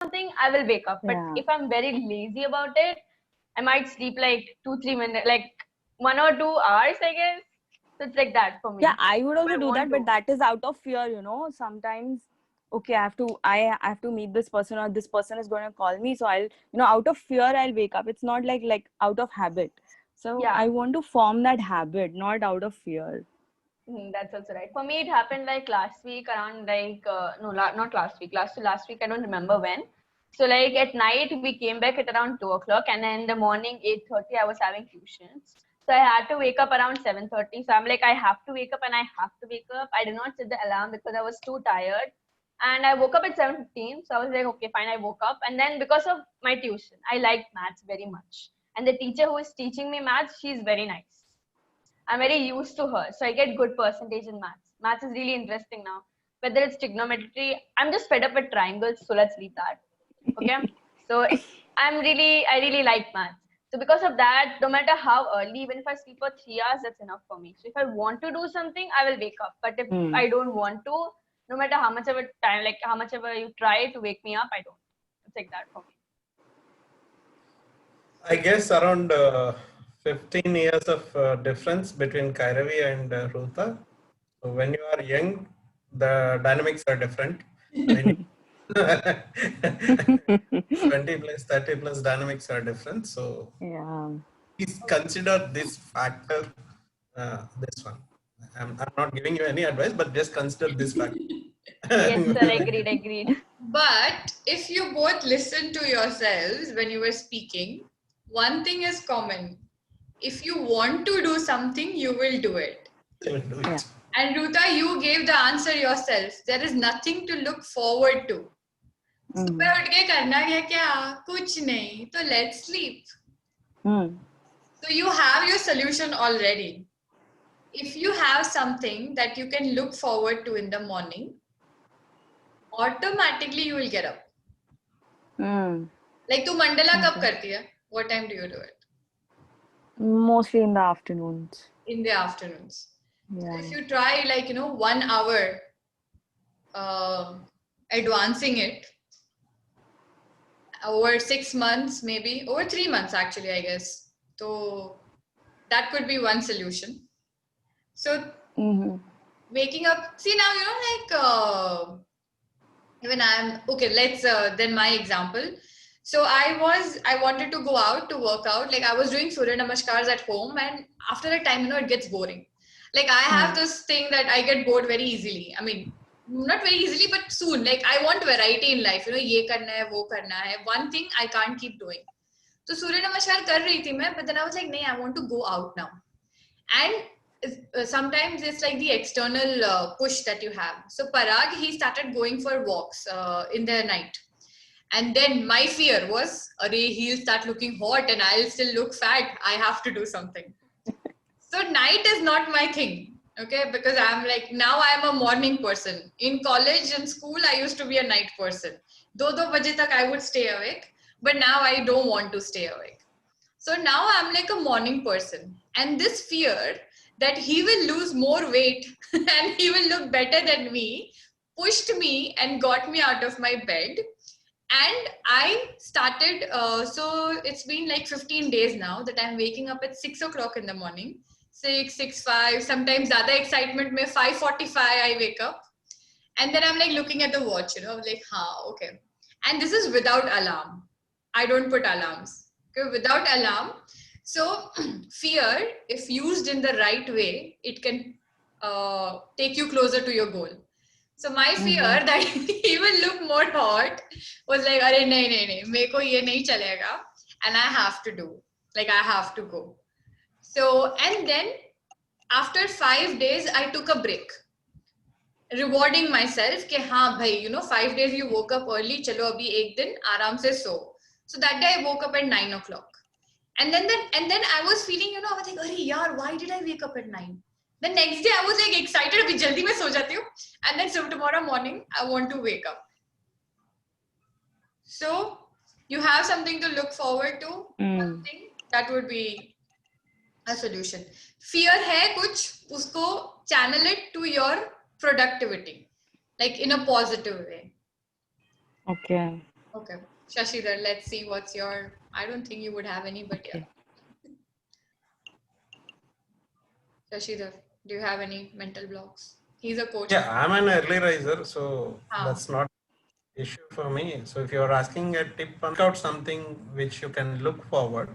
something, I will wake up. But Yeah. if I'm very lazy about it, I might sleep like 2-3 minutes, like 1 or 2 hours, I guess. So it's like that for me. Yeah, I would also I do want that, but to. that is out of fear, you know. Sometimes, okay, I have to meet this person, or this person is going to call me, so I'll, out of fear I'll wake up. It's not like out of habit. So Yeah. I want to form that habit, not out of fear. That's also right. For me, it happened like last week around like no, not last week. Last week, I don't remember when. So like at night we came back at around 2 o'clock, and then in the morning 8:30 I was having tuitions. So I had to wake up around 7:30. So I'm like, I have to wake up and I have to wake up. I did not set the alarm because I was too tired, and I woke up at 7:15. So I was like, okay, fine. I woke up, and then because of my tuition, I liked maths very much, and the teacher who is teaching me maths, she's very nice. I'm very used to her, so I get good percentage in maths. Maths is really interesting now. Whether it's trigonometry, I'm just fed up with triangles, so let's leave that. Okay, so I really like maths. So because of that, no matter how early, even if I sleep for 3 hours, that's enough for me. So if I want to do something, I will wake up. But if Hmm. I don't want to, no matter how much of a time, like how much ever you try to wake me up, I don't. It's like that for me. I guess around 15 years of difference between Kairavi and Ruta. So when you are young, the dynamics are different. When 20 plus 30 plus dynamics are different. So Yeah. please consider this factor, this one. I'm not giving you any advice, but just consider this factor. Yes, sir. Agreed. Agreed. But if you both listen to yourselves when you were speaking, one thing is common. If you want to do something, you will do it. You will do it. Yeah. And Ruta, you gave the answer yourself. There is nothing to look forward to. सुबह उठ के करना है क्या? कुछ नहीं. तो let's sleep. Hmm. So you have your solution already. If you have something that you can look forward to in the morning, automatically you will get up. Hmm. Like tu mandala kab Okay. karti hai? What time do you do it? Mostly in the afternoons. In the afternoons. Yeah. So if you try 1 hour advancing it over 6 months, maybe over 3 months actually, I guess. So that could be one solution. So Mm-hmm. waking up, see now, even I'm okay, let's then my example. So I wanted to go out to work out. Like I was doing Surya Namaskars at home, and after a time, it gets boring. Like I have this thing that I get bored very easily. I mean, not very easily, but soon. Like I want variety in life. Ye karna hai, wo karna hai. One thing I can't keep doing. So Surya Namaskar kar rahi thi main, but then I was like, I want to go out now. And sometimes it's like the external push that you have. So Parag, he started going for walks in the night. And then my fear was, he'll start looking hot and I'll still look fat. I have to do something. So night is not my thing. Okay, because I'm like, now I'm a morning person. In college and school, I used to be a night person. 2 baje tak I would stay awake, but now I don't want to stay awake. So now I'm like a morning person. And this fear that he will lose more weight and he will look better than me pushed me and got me out of my bed. And I started, so it's been like 15 days now that I'm waking up at 6 o'clock in the morning. 6, 6:05, sometimes other excitement, may 5:45 I wake up. And then I'm like looking at the watch, like, okay. And this is without alarm. I don't put alarms. Okay, without alarm. So fear, if used in the right way, it can take you closer to your goal. So my fear that he will look more hot was like, "Arey nahi, meko ye nahi chalega," and I have to do. Like I have to go. So and then after 5 days, I took a break. Rewarding myself कि हाँ भाई 5 days you woke up early, चलो अभी एक दिन आराम से सो. So that day I woke up at 9 o'clock. And then I was feeling, I was like, अरे यार, why did I wake up at 9? The next day I was like excited, अभी जल्दी मैं सो जाती हूँ. And then so tomorrow morning I want to wake up. So you have something to look forward to. One thing that would be a solution. Fear है कुछ, उसको channel it to your productivity, like in a positive way. Okay. Okay. Shashidhar, let's see what's your. I don't think you would have any, but yeah. Shashidhar, do you have any mental blocks? He's a coach. Yeah, I'm an early riser, so Ah. that's not issue for me. So if you're asking a tip, pick out something which you can look forward,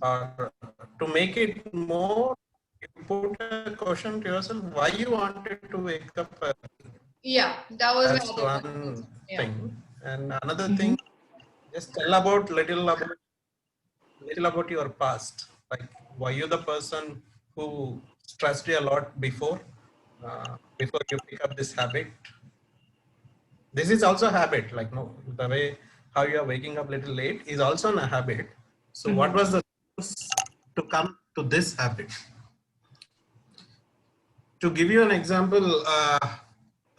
or to make it more, you put a question to yourself why you wanted to wake up early. Yeah, that was my That's other one question. Yeah. thing. And another thing, just tell about little about your past. Like, were you the person who stressed you a lot before you pick up this habit? This is also a habit. Like, no, the way how you are waking up little late is also a habit. So, what was the steps to come to this habit? To give you an example,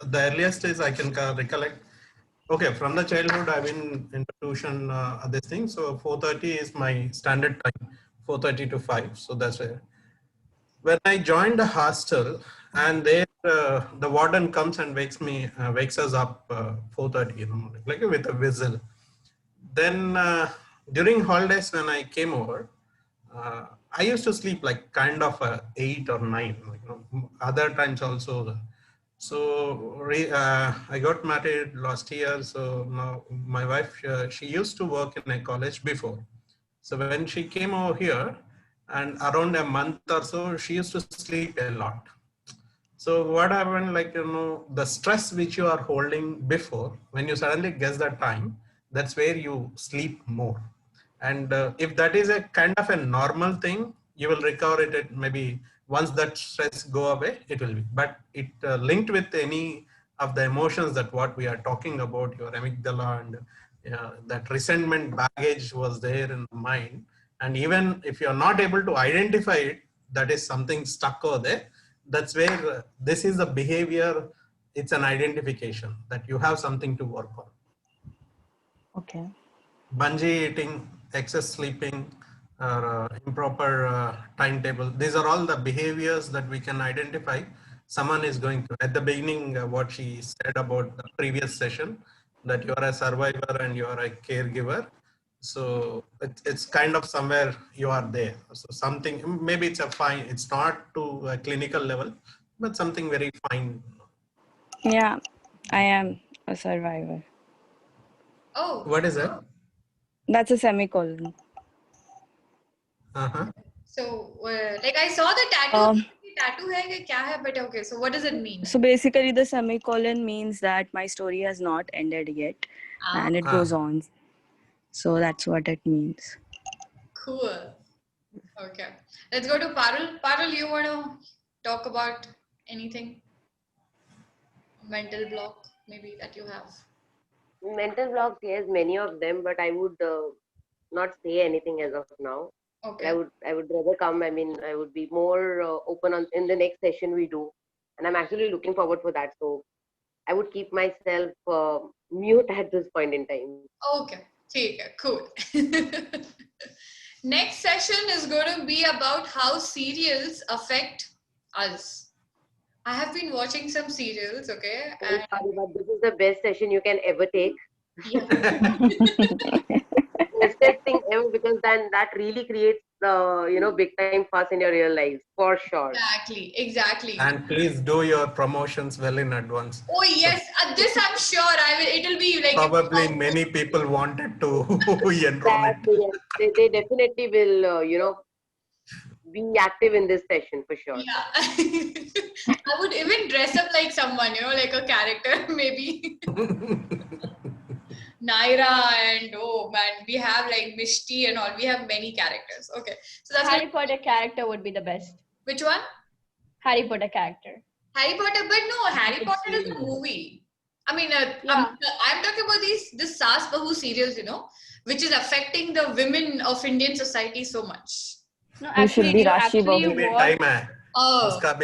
the earliest is I can recollect. Okay, from the childhood, I've been into tuition, this thing. So 4:30 is my standard time, 4:30 to 5. So that's where. When I joined the hostel, and there the warden comes and wakes us up 4:30 in the morning, like with a whistle. Then during holidays when I came over, I used to sleep like kind of 8 or 9. Other times also. So I got married last year. So now my wife, she used to work in a college before. So when she came over here, and around a month or so, she used to sleep a lot. So what happened, like, the stress which you are holding before, when you suddenly guess that time, that's where you sleep more. And if that is a kind of a normal thing, you will recover it maybe once that stress go away, it will be. But it linked with any of the emotions that what we are talking about, your amygdala and that resentment baggage was there in the mind. And even if you're not able to identify it, that is something stuck over there. That's where this is the behavior. It's an identification that you have something to work on. Okay. Bungee eating, excess sleeping, or improper timetable. These are all the behaviors that we can identify. Someone is going to, at the beginning, what she said about the previous session, that you are a survivor and you are a caregiver. So it's kind of somewhere you are there. So something, maybe it's a fine, it's not to a clinical level, but something very fine. Yeah, I am a survivor. Oh. What is that? That's a semicolon. Uh-huh. So, like I saw the tattoo. Tattoo hai ki kya hai? But okay, so what does it mean? So basically, the semicolon means that my story has not ended yet, and it goes on. So that's what it means. Cool. Okay. Let's go to Parul. Parul, you want to talk about anything? Mental block, maybe, that you have? Mental blocks, yes, many of them, but I would not say anything as of now. Okay. I would rather come. I mean, I would be more open on in the next session we do, and I'm actually looking forward for that. So I would keep myself mute at this point in time. Okay. Okay, cool. Next session is going to be about how serials affect us. I have been watching some serials, okay? And but this is the best session you can ever take. Yeah. Best thing ever, because then that really creates the big time fuss in your real life, for sure. Exactly. And please do your promotions well in advance. Oh yes, this I'm sure it'll be like probably many people wanted to enroll it. They definitely will be active in this session for sure. Yeah. I would even dress up like someone, like a character, maybe. Naira, and oh man, we have like Mishti and all. We have many characters. Okay, so that's Harry Potter character would be the best. Which one? Harry Potter character. Harry Potter, but no, Harry Potter is a movie. I mean, I'm talking about this Saas Bahu serials, which is affecting the women of Indian society so much. No, actually, you actually watch. Oh, do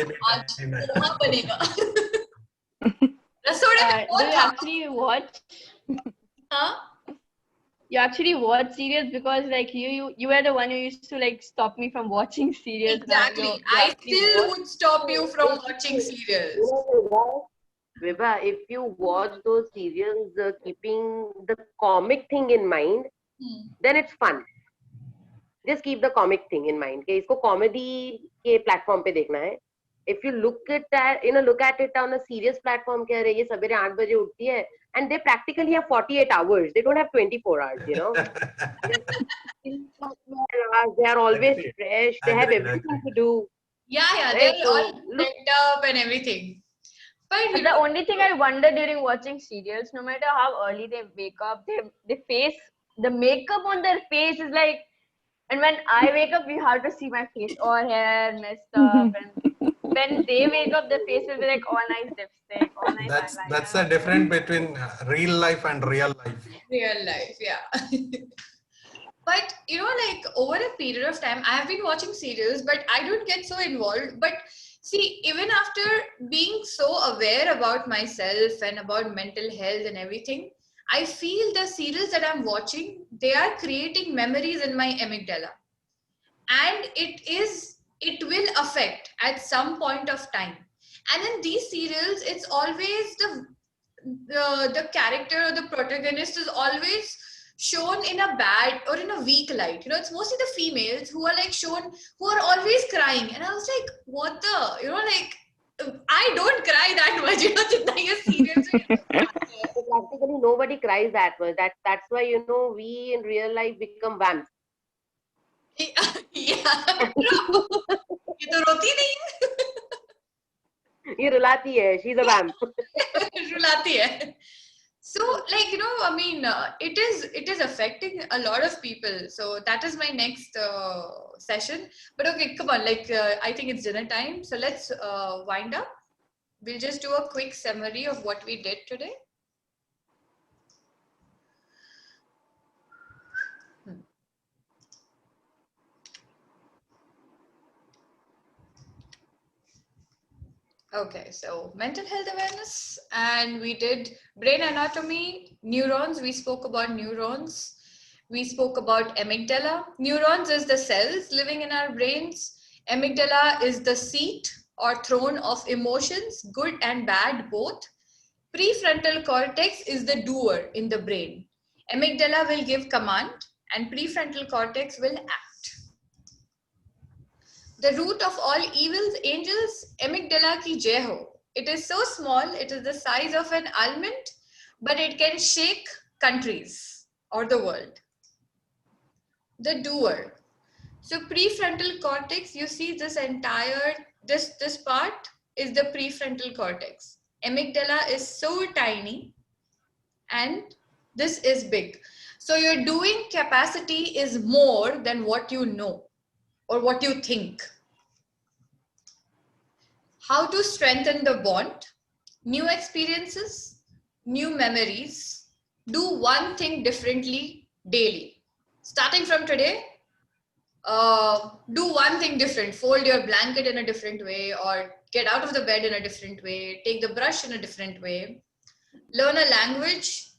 you actually watch? Huh? You actually watch serials, because like you were the one who used to like stop me from watching serials. Exactly. I still would stop you from watching serials. Vibha, if you watch those serials keeping the comic thing in mind, Hmm. then it's fun. Just keep the comic thing in mind. कि इसको comedy के platform पे देखना है. If you look at it on a serious platform, कह रहे ये सवेरे 8 बजे उठती है, and they practically have 48 hours. They don't have 24 hours, you know. They are always Agreed. fresh. They have Agreed, everything agreed. to do. Yeah, Right? they're So all look, set up and everything. But you The know, only thing I wonder during watching serials, no matter how early they wake up, they face the makeup on their face is like, and when I wake up, you have to see my face, all hair messed up, and when they wake up, their face will be like all nice lipstick, all nice That's the eyeliner. difference between real life and real life. real life, yeah. But you know, like over a period of time, I have been watching serials, but I don't get so involved. But see, even after being so aware about myself and about mental health and everything, I feel the serials that I'm watching, they are creating memories in my amygdala. And it will affect at some point of time. And in these serials, it's always the character or the protagonist is always shown in a bad or in a weak light. You know, it's mostly the females who are like shown, who are always crying. And I was like, what the, you know, like I don't cry that much, you know, jitna ye serials mein. practically nobody cries that much. That's why, you know, we in real life become vamps. Yeah, true. ये तो रोती नहीं है. ये रुलाती है. She's a vamp. रुलाती है. So, like, you know, I mean, it is affecting a lot of people. So that is my next session. But okay, come on, like I think it's dinner time. So let's wind up. We'll just do a quick summary of what we did today. Okay, so mental health awareness, and we did brain anatomy, neurons. We spoke about neurons. We spoke about amygdala. Neurons is the cells living in our brains. Amygdala is the seat or throne of emotions, good and bad both. Prefrontal cortex is the doer in the brain. Amygdala will give command and prefrontal cortex will act. The root of all evils, angels, amygdala ki jai ho. It is so small, it is the size of an almond, but it can shake countries or the world. The doer. So prefrontal cortex, you see this entire, this part is the prefrontal cortex. Amygdala is so tiny and this is big. So your doing capacity is more than what you know or what you think. How to strengthen the bond, new experiences, new memories, do one thing differently daily. Starting from today, do one thing different, fold your blanket in a different way or get out of the bed in a different way, take the brush in a different way, learn a language,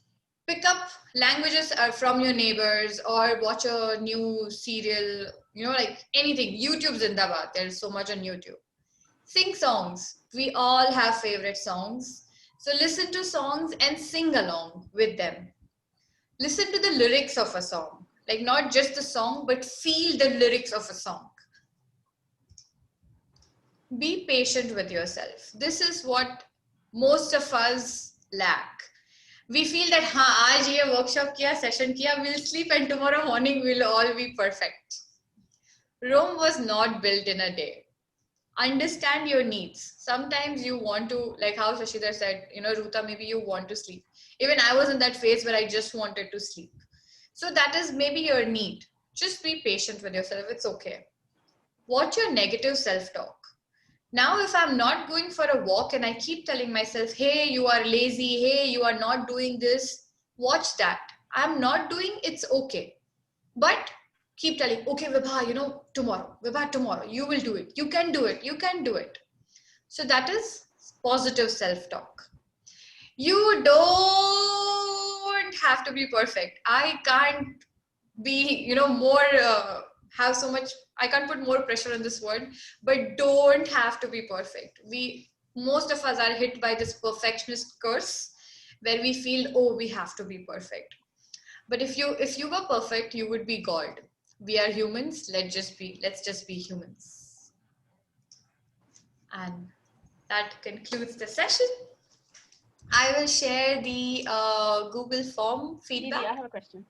pick up languages from your neighbors or watch a new serial, you know, like anything. YouTube Zindabad, there's so much on YouTube. Sing songs. We all have favorite songs. So listen to songs and sing along with them. Listen to the lyrics of a song. Like not just the song, but feel the lyrics of a song. Be patient with yourself. This is what most of us lack. We feel that, हाँ, आज ये workshop किया, session किया, we'll sleep and tomorrow morning we'll all be perfect. Rome was not built in a day. Understand your needs. Sometimes you want to, like how Shashidhar said, you know, Ruta, maybe you want to sleep. Even I was in that phase where I just wanted to sleep. So that is maybe your need. Just be patient with yourself. It's okay. Watch your negative self-talk. Now, if I'm not going for a walk and I keep telling myself, hey, you are lazy, hey, you are not doing this, watch that. I'm not doing, it's okay. But keep telling, okay, Vibha, you know, Vibha, tomorrow, you will do it. You can do it. You can do it. So that is positive self-talk. You don't have to be perfect. I can't be, you know, more, have so much, I can't put more pressure on this word, but don't have to be perfect. most of us are hit by this perfectionist curse where we feel, oh, we have to be perfect. But if you were perfect, you would be God. We are humans. Let's just be humans. And that concludes the session. I will share the Google form feedback. Didi, I have a question.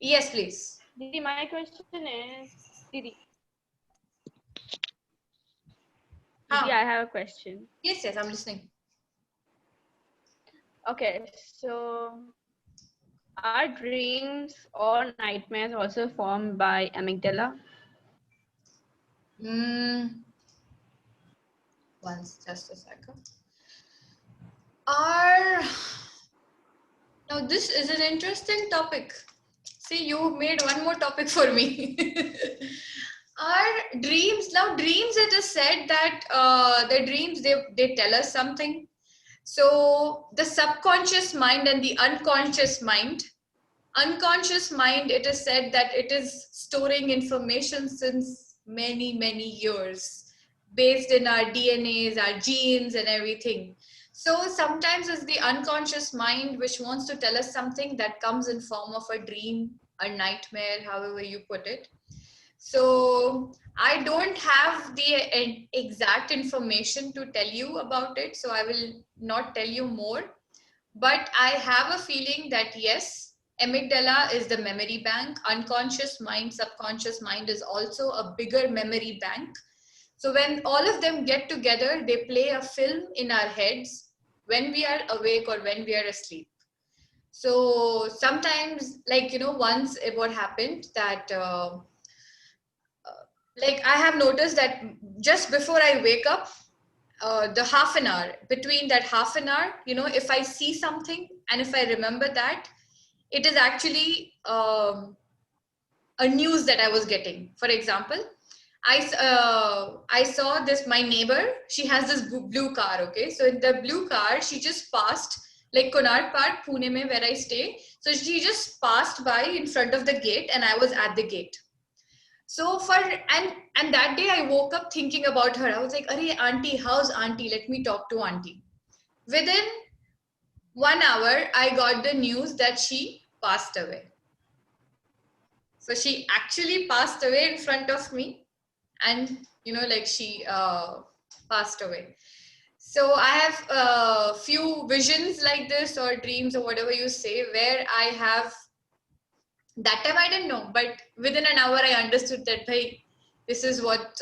Yes, please. Didi, my question is, Didi, Huh. I have a question. Yes, I'm listening. Okay, so are dreams or nightmares also formed by amygdala? Just a second. Now this is an interesting topic. See, you made one more topic for me. Our dreams, it is said that the dreams, they tell us something. So the subconscious mind and the unconscious mind, it is said that it is storing information since many, many years based in our DNAs, our genes and everything. So sometimes it's the unconscious mind which wants to tell us something that comes in form of a dream, a nightmare, however you put it. So I don't have the exact information to tell you about it, so I will not tell you more. But I have a feeling that yes, amygdala is the memory bank. Unconscious mind, subconscious mind is also a bigger memory bank. So when all of them get together, they play a film in our heads when we are awake or when we are asleep. So sometimes, like, once what happened that, like, I have noticed that just before I wake up, the half an hour, between that half an hour, if I see something and if I remember that, it is actually a news that I was getting. For example, I saw this, my neighbor, she has this blue car, okay? So in the blue car, she just passed, like Konark Park, Pune mein, where I stay. So she just passed by in front of the gate and I was at the gate. So and that day I woke up thinking about her. I was like, "Arey, auntie, how's auntie? Let me talk to auntie." Within 1 hour, I got the news that she passed away. So she actually passed away in front of me, and like she passed away. So I have a few visions like this, or dreams, or whatever you say, where I have. That time I didn't know, but within an hour I understood that, bhai, this is what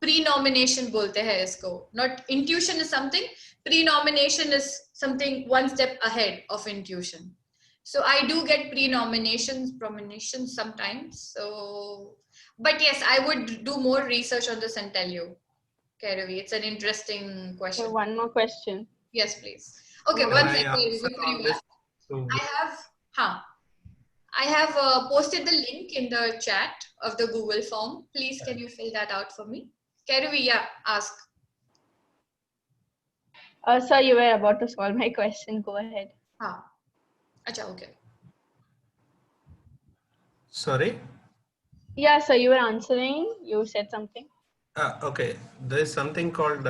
pre-nomination bolte hai isko. Not intuition is something, pre-nomination is something one step ahead of intuition. So I do get premonitions sometimes. So, but yes, I would do more research on this and tell you, Kairavi. It's an interesting question. So one more question. Yes, please. Okay, Can one I second. answer Before you on this? ask, I have posted the link in the chat of the Google form. Please, can you fill that out for me? Kairavi, yeah, ask. Sir, you were about to solve my question. Go ahead. Acha, okay. Sorry? Yeah, sir, you were answering. You said something. Okay, there is something called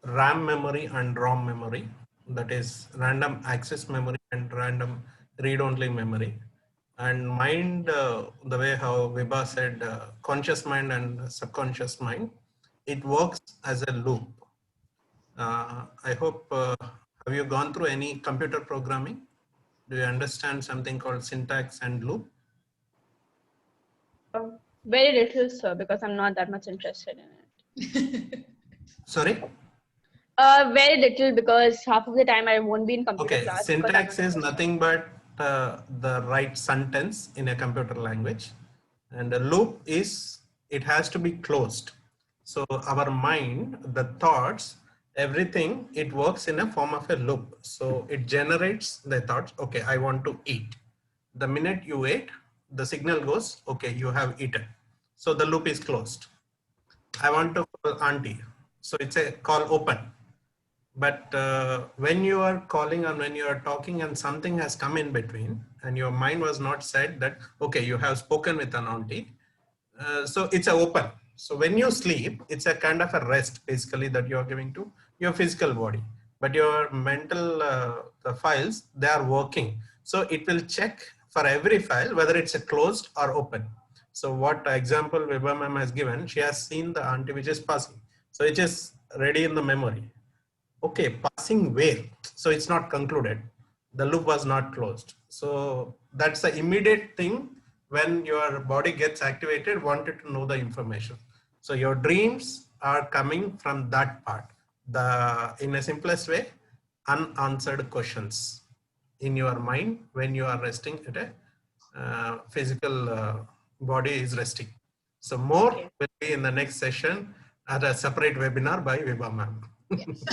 RAM memory and ROM memory. That is random access memory and random read-only memory. And mind, the way how Vibha said, conscious mind and subconscious mind, it works as a loop. I hope, have you gone through any computer programming? Do you understand something called syntax and loop? Very little, sir, because I'm not that much interested in it. Sorry? Very little, because half of the time I won't be in computer Okay, class. syntax is nothing but the right sentence in a computer language, and a loop is, it has to be closed. So our mind, the thoughts, everything, it works in a form of a loop. So it generates the thoughts. Okay, I want to eat. The minute you ate, the signal goes, okay, you have eaten. So the loop is closed. I want to call auntie. So it's a call open. But when you are calling and when you are talking and something has come in between and your mind was not said that, okay, you have spoken with an auntie. So it's a open. So when you sleep, it's a kind of a rest basically that you are giving to your physical body, but your mental the files, they are working. So it will check for every file whether it's a closed or open. So what example Vibha ma'am has given, she has seen the auntie which is passing. So it is ready in the memory. Okay, passing where? So it's not concluded. The loop was not closed. So that's the immediate thing when your body gets activated, wanted to know the information. So your dreams are coming from that part. In a simplest way, unanswered questions in your mind when you are resting at a physical body is resting. So more will be in the next session at a separate webinar by Vibha ma'am. Yes.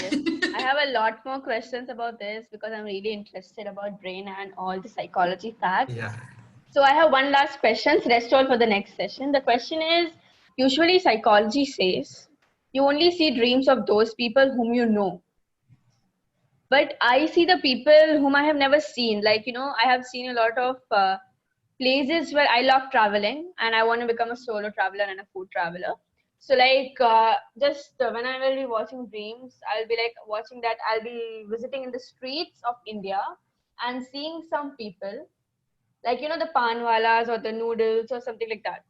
I have a lot more questions about this because I'm really interested about brain and all the psychology facts. Yeah. So I have one last question, rest all for the next session. The question is, usually psychology says you only see dreams of those people whom you know. But I see the people whom I have never seen. Like, I have seen a lot of places where I love traveling and I want to become a solo traveler and a food traveler. So like just when I will be watching dreams, I'll be like watching that I'll be visiting in the streets of India and seeing some people like, the panwalas or the noodles or something like that.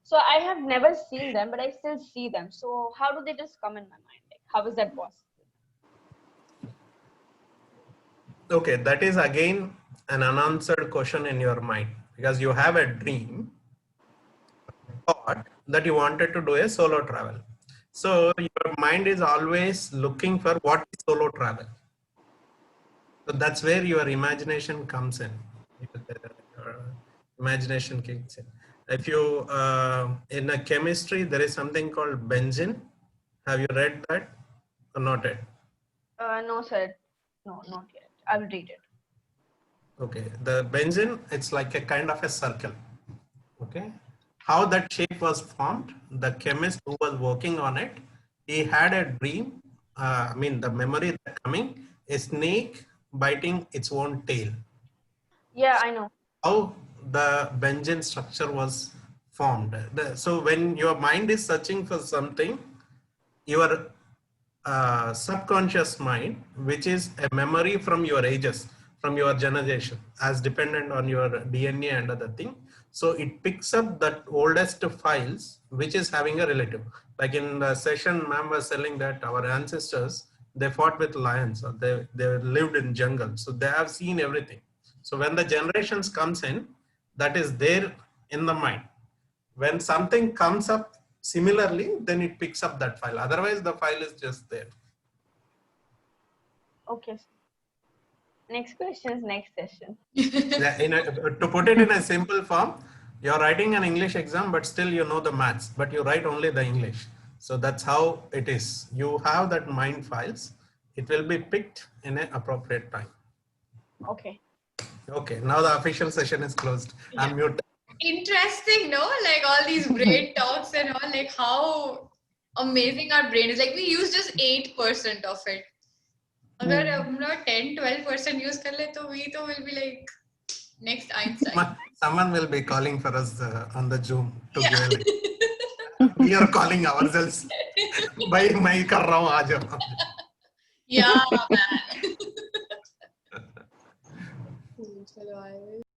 So I have never seen them, but I still see them. So how do they just come in my mind? Like, how is that possible? Okay, that is again an unanswered question in your mind because you have a dream thought that you wanted to do a solo travel. So your mind is always looking for what is solo travel. So that's where your imagination comes in. Your imagination kicks in. If you, in a chemistry, there is something called benzene. Have you read that or not yet? No, sir. No, not yet. I will read it. Okay, the benzene, it's like a kind of a circle. Okay, how that shape was formed, the chemist who was working on it, he had a dream, the memory that coming, a snake biting its own tail. Yeah, I know. How the benzene structure was formed. So when your mind is searching for something, your subconscious mind, which is a memory from your ages, from your generation, as dependent on your DNA and other thing. So it picks up that oldest files, which is having a relative. Like in the session, ma'am was telling that our ancestors, they fought with lions, or they lived in jungle. So they have seen everything. So when the generations comes in, that is there in the mind. When something comes up similarly, then it picks up that file. Otherwise, the file is just there. Okay. Next question is next session. Yeah, to put it in a simple form, you're writing an English exam, but still you know the maths, but you write only the English. So that's how it is. You have that mind files. It will be picked in an appropriate time. Okay. Okay, now the official session is closed. Yeah. I'm mute. Interesting, no? Like all these brain talks and all, like how amazing our brain is. Like we use just 8% of it. अगर हम लोग 10-12% use कर ले तो we तो will be like next Einstein. Someone will be calling for us on the Zoom to give a lecture. We are calling ourselves. भाई मैं कर रहा हूँ आज. Yeah, man.